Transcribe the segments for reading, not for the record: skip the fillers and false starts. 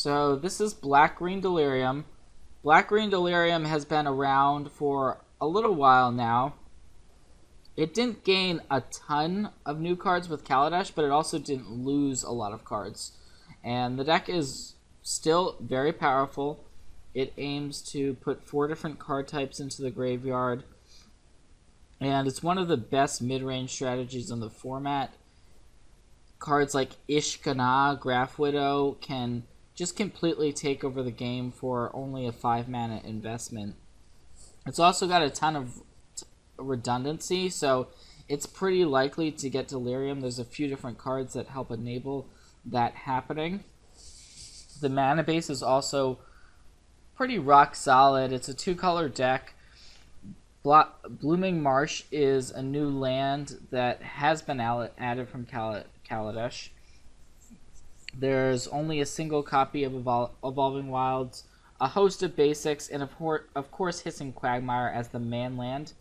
So this is Black-Green Delirium. Black-Green Delirium has been around for a little while now. It didn't gain a ton of new cards with Kaladesh, but it also didn't lose a lot of cards. And the deck is still very powerful. It aims to put 4 different card types into the graveyard. And it's one of the best mid-range strategies in the format. Cards like Ishkana, Graph Widow can just completely take over the game for only a 5-mana investment. It's also got a ton of redundancy, so it's pretty likely to get Delirium. There's a few different cards that help enable that happening. The mana base is also pretty rock solid. It's a 2-color deck. Blooming Marsh is a new land that has been added from Kaladesh. There's only a single copy of Evolving Wilds, a host of basics, and of course Hissing Quagmire as the man land.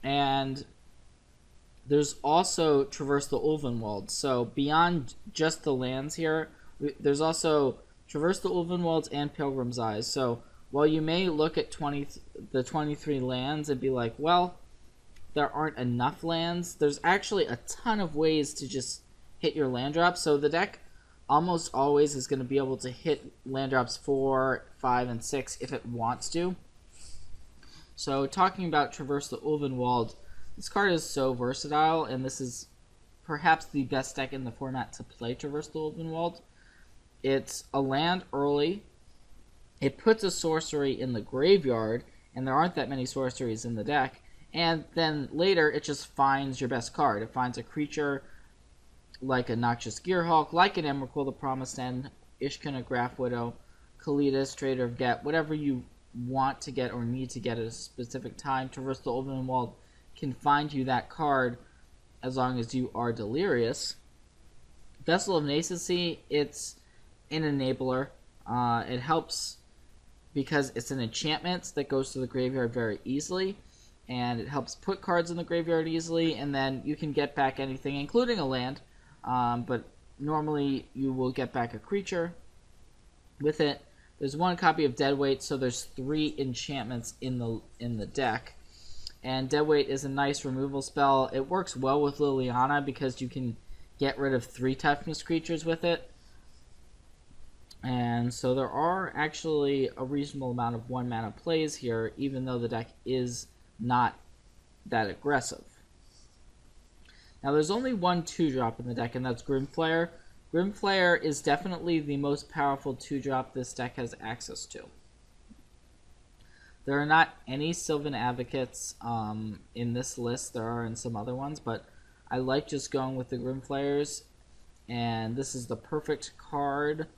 And there's also Traverse the Ulvenwald. So beyond just the lands here, there's also Traverse the Ulvenwalds and Pilgrim's Eyes. So while you may look at the 23 lands and be like, well, there aren't enough lands, there's actually a ton of ways to just hit your land drops. So the deck almost always is going to be able to hit land drops 4, 5, and 6 if it wants to. So talking about Traverse the Ulvenwald, this card is so versatile, and this is perhaps the best deck in the format to play Traverse the Ulvenwald. It's a land early. It puts a sorcery in the graveyard, and there aren't that many sorceries in the deck. And then later, it just finds your best card. It finds a creature like a Noxious Gearhulk, like an Emrakul, the Promised End, Ishkana, Graph Widow, Kaladesh, Trader of Get, whatever you want to get or need to get at a specific time. Traverse the Ulvenwald can find you that card as long as you are Delirious. Vessel of Nascency, it's an enabler. It helps because it's an enchantment that goes to the graveyard very easily, and it helps put cards in the graveyard easily, and then you can get back anything, including a land, but normally you will get back a creature with it. There's 1 copy of Deadweight, so there's 3 enchantments in the deck. And Deadweight is a nice removal spell. It works well with Liliana because you can get rid of 3 toughness creatures with it. And so there are actually a reasonable amount of 1-mana plays here, even though the deck is not that aggressive. Now there's only 1 2-drop in the deck, and that's Grimflayer. Grimflayer is definitely the most powerful 2-drop this deck has access to. There are not any Sylvan Advocates in this list. There are in some other ones, but I like just going with the Grimflayers, and this is the perfect card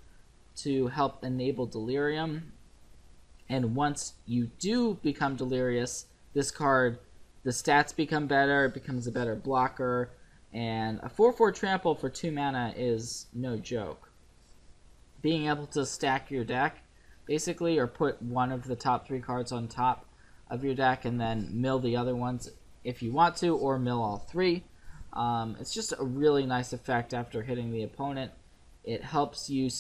to help enable Delirium. And once you do become Delirious, this card, the stats become better, it becomes a better blocker, and a 4/4 trample for 2 mana is no joke. Being able to stack your deck, basically, or put one of the top 3 cards on top of your deck and then mill the other ones if you want to, or mill all 3. It's just a really nice effect after hitting the opponent. It helps you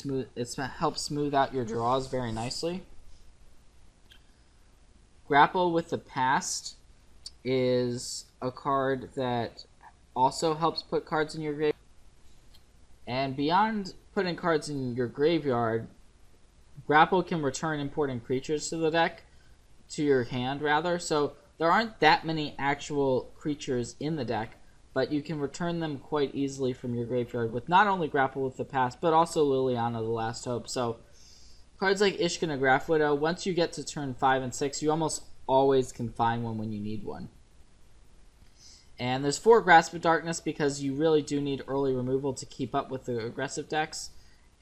helps smooth out your draws very nicely. Grapple with the Past is a card that also helps put cards in your graveyard. And beyond putting cards in your graveyard, Grapple can return important creatures to the deck, to your hand rather. So there aren't that many actual creatures in the deck, but you can return them quite easily from your graveyard with not only Grapple with the Past, but also Liliana, the Last Hope. So cards like Ishkana, Graph Widow, once you get to turn 5 and 6, you almost always can find one when you need one. And there's 4 Grasp of Darkness because you really do need early removal to keep up with the aggressive decks.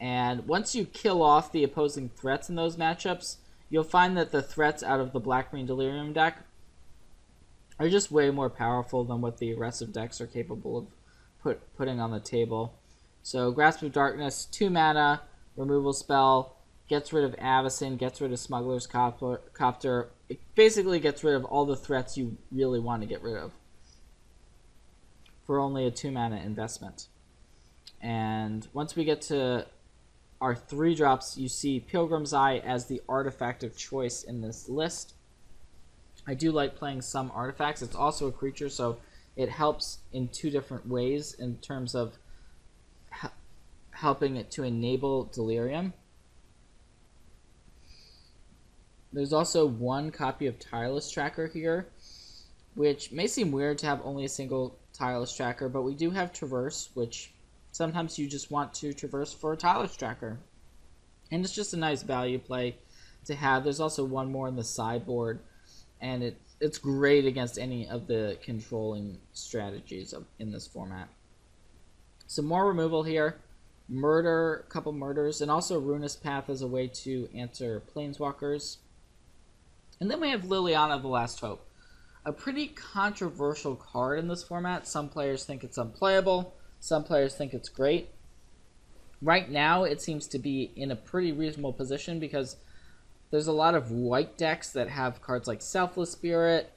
And once you kill off the opposing threats in those matchups, you'll find that the threats out of the Black-Green Delirium deck are just way more powerful than what the aggressive decks are capable of putting on the table. So Grasp of Darkness, 2 mana, removal spell, gets rid of Avacyn, gets rid of Smuggler's Copter. It basically gets rid of all the threats you really want to get rid of for only a 2 mana investment. And once we get to are 3-drops, you see Pilgrim's Eye as the artifact of choice in this list. I do like playing some artifacts. It's also a creature, so it helps in 2 different ways in terms of helping it to enable Delirium. There's also 1 copy of Tireless Tracker here, which may seem weird to have only a single Tireless Tracker, but we do have Traverse, which sometimes you just want to traverse for a Tireless Tracker. And it's just a nice value play to have. There's also 1 more in the sideboard, and it's great against any of the controlling strategies in this format. Some more removal here. Murder, a couple murders, and also Ruinous Path as a way to answer Planeswalkers. And then we have Liliana of the Last Hope. A pretty controversial card in this format. Some players think it's unplayable. Some players think it's great. Right now, it seems to be in a pretty reasonable position because there's a lot of white decks that have cards like Selfless Spirit,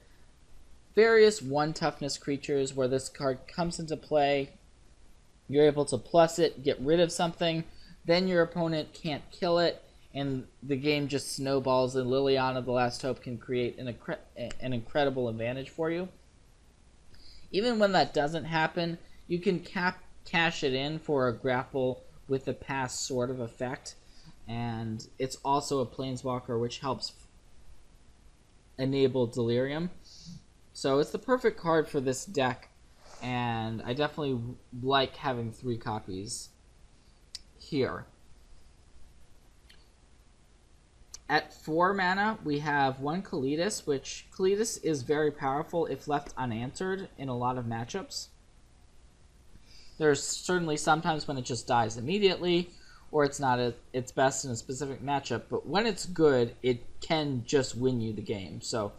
various 1 toughness creatures where this card comes into play. You're able to plus it, get rid of something, then your opponent can't kill it, and the game just snowballs, and Liliana of the Last Hope can create an incredible advantage for you. Even when that doesn't happen, you can cash it in for a grapple with the pass sort of effect, and it's also a Planeswalker which helps enable Delirium. So it's the perfect card for this deck, and I definitely like having 3 copies here. At 4 mana, we have 1 Kaladesh, which Kaladesh is very powerful if left unanswered in a lot of matchups. There's certainly sometimes when it just dies immediately, or it's not at its best in a specific matchup, but when it's good, it can just win you the game. So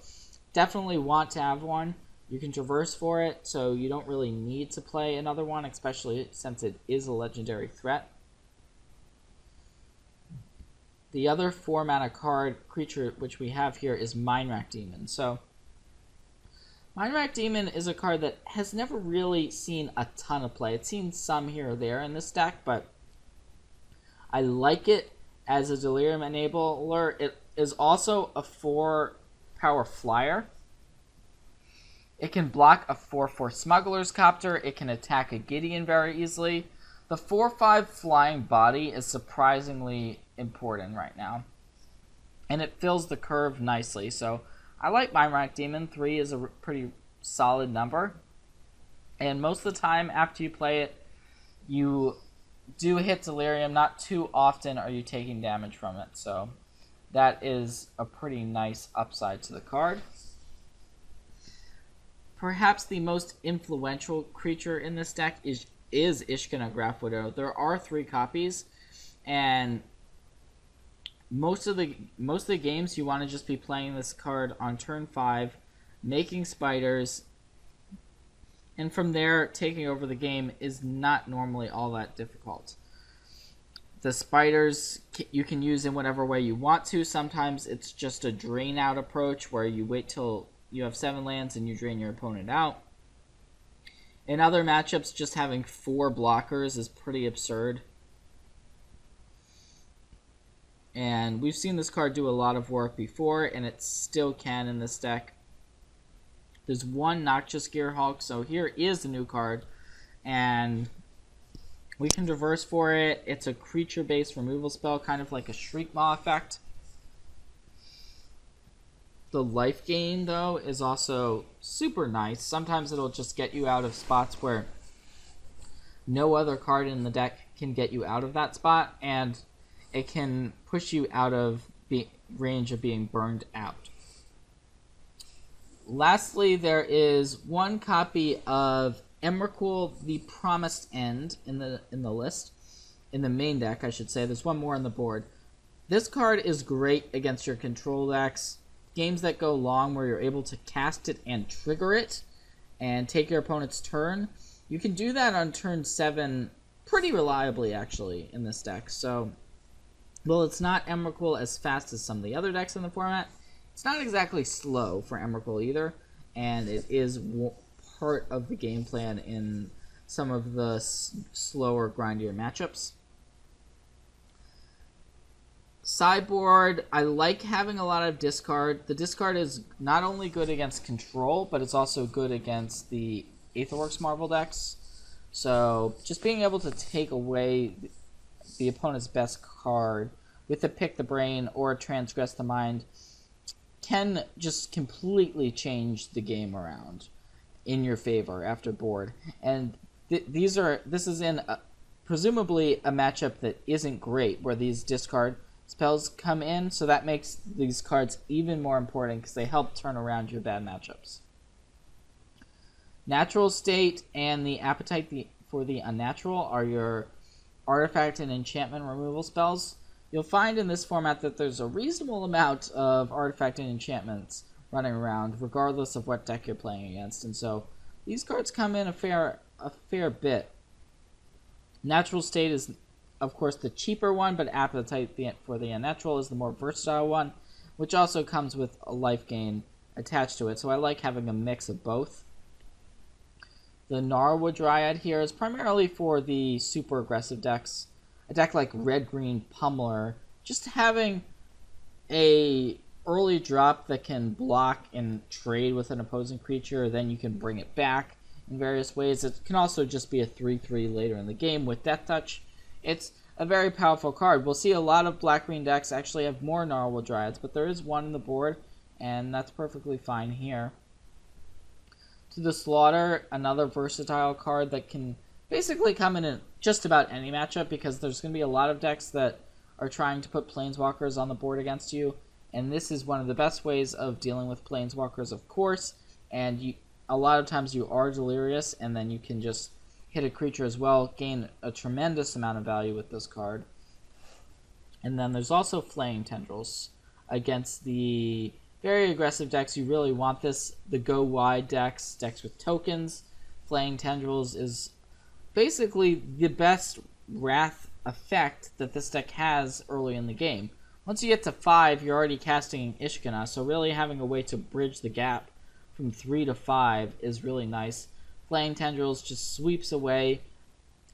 definitely want to have 1. You can traverse for it, so you don't really need to play another one, especially since it is a legendary threat. The other 4 mana creature which we have here is Mindwrack Demon. So Mindwrack Demon is a card that has never really seen a ton of play. It's seen some here or there in this deck, but I like it as a Delirium enabler. It is also a 4-power flyer. It can block a 4/4 Smuggler's Copter. It can attack a Gideon very easily. The 4/5 flying body is surprisingly important right now, and it fills the curve nicely. So I like Mindwrack Demon. 3 is a pretty solid number, and most of the time after you play it, you do hit Delirium. Not too often are you taking damage from it, so that is a pretty nice upside to the card. Perhaps the most influential creature in this deck is Ishkana Graph Widow. There are 3 copies, and most of the games you want to just be playing this card on turn 5, making spiders, and from there taking over the game is not normally all that difficult. The spiders you can use in whatever way you want to. Sometimes it's just a drain out approach where you wait till you have 7 lands and you drain your opponent out. In other matchups, just having 4 blockers is pretty absurd. And we've seen this card do a lot of work before, and it still can in this deck. There's 1 Noxious Gearhulk, so here is the new card. And we can traverse for it. It's a creature-based removal spell, kind of like a Shriekmaw effect. The life gain, though, is also super nice. Sometimes it'll just get you out of spots where no other card in the deck can get you out of that spot, and it can push you out of range of being burned out. Lastly, there is 1 copy of Emrakul, the Promised End, in the list. In the main deck, I should say. There's 1 more on the board. This card is great against your control decks. Games that go long where you're able to cast it and trigger it and take your opponent's turn. You can do that on turn 7 pretty reliably, actually, in this deck. So, well, it's not Emrakul as fast as some of the other decks in the format. It's not exactly slow for Emrakul either, and it is part of the game plan in some of the slower, grindier matchups. Sideboard, I like having a lot of discard. The discard is not only good against control, but it's also good against the Aetherworks Marvel decks. So just being able to take away the opponent's best card with a Pick the Brain or a Transgress the Mind can just completely change the game around in your favor after board. And this is in presumably a matchup that isn't great, where these discard spells come in, so that makes these cards even more important because they help turn around your bad matchups. Natural State and the Appetite for the Unnatural are your artifact and enchantment removal spells. You'll find in this format that there's a reasonable amount of artifact and enchantments running around, regardless of what deck you're playing against, and so these cards come in a fair bit. Natural State is, of course, the cheaper one, but Appetite for the Unnatural is the more versatile one, which also comes with a life gain attached to it, so I like having a mix of both. The Gnarlwood Dryad here is primarily for the super aggressive decks. A deck like Red-Green Pummeler, just having a early drop that can block and trade with an opposing creature, then you can bring it back in various ways. It can also just be a 3/3 later in the game with Death Touch. It's a very powerful card. We'll see a lot of black-green decks actually have more Gnarlwood Dryads, but there is one in the board, and that's perfectly fine here. To the Slaughter, another versatile card that can basically come in just about any matchup, because there's going to be a lot of decks that are trying to put Planeswalkers on the board against you, and this is one of the best ways of dealing with Planeswalkers, of course, and a lot of times you are delirious, and then you can just hit a creature as well, gain a tremendous amount of value with this card. And then there's also Flaying Tendrils. Against the very aggressive decks, you really want this. The go wide decks with tokens, Flaying Tendrils is basically the best Wrath effect that this deck has early in the game. Once you get to 5, you're already casting Ishkana, so really having a way to bridge the gap from 3 to 5 is really nice. Flaying Tendrils just sweeps away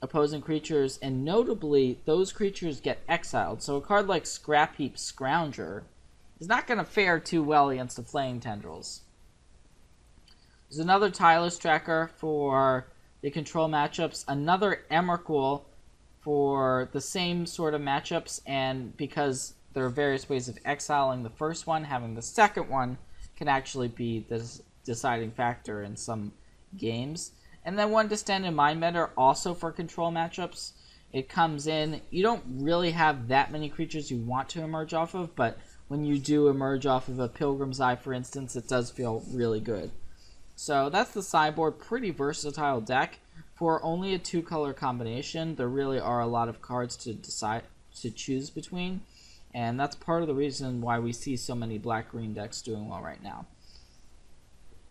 opposing creatures, and notably, those creatures get exiled. So a card like Scrap Heap Scrounger is not going to fare too well against the Flaying Tendrils. There's another Tireless Tracker for the control matchups, another Emrakul for the same sort of matchups, and because there are various ways of exiling the first one, having the second one can actually be the deciding factor in some games. And then one Distended Mindbender also for control matchups. It comes in, you don't really have that many creatures you want to emerge off of, but when you do emerge off of a Pilgrim's Eye, for instance, it does feel really good. So that's the Sideboard. Pretty versatile deck. For only a 2-color combination, there really are a lot of cards to choose between, and that's part of the reason why we see so many black-green decks doing well right now.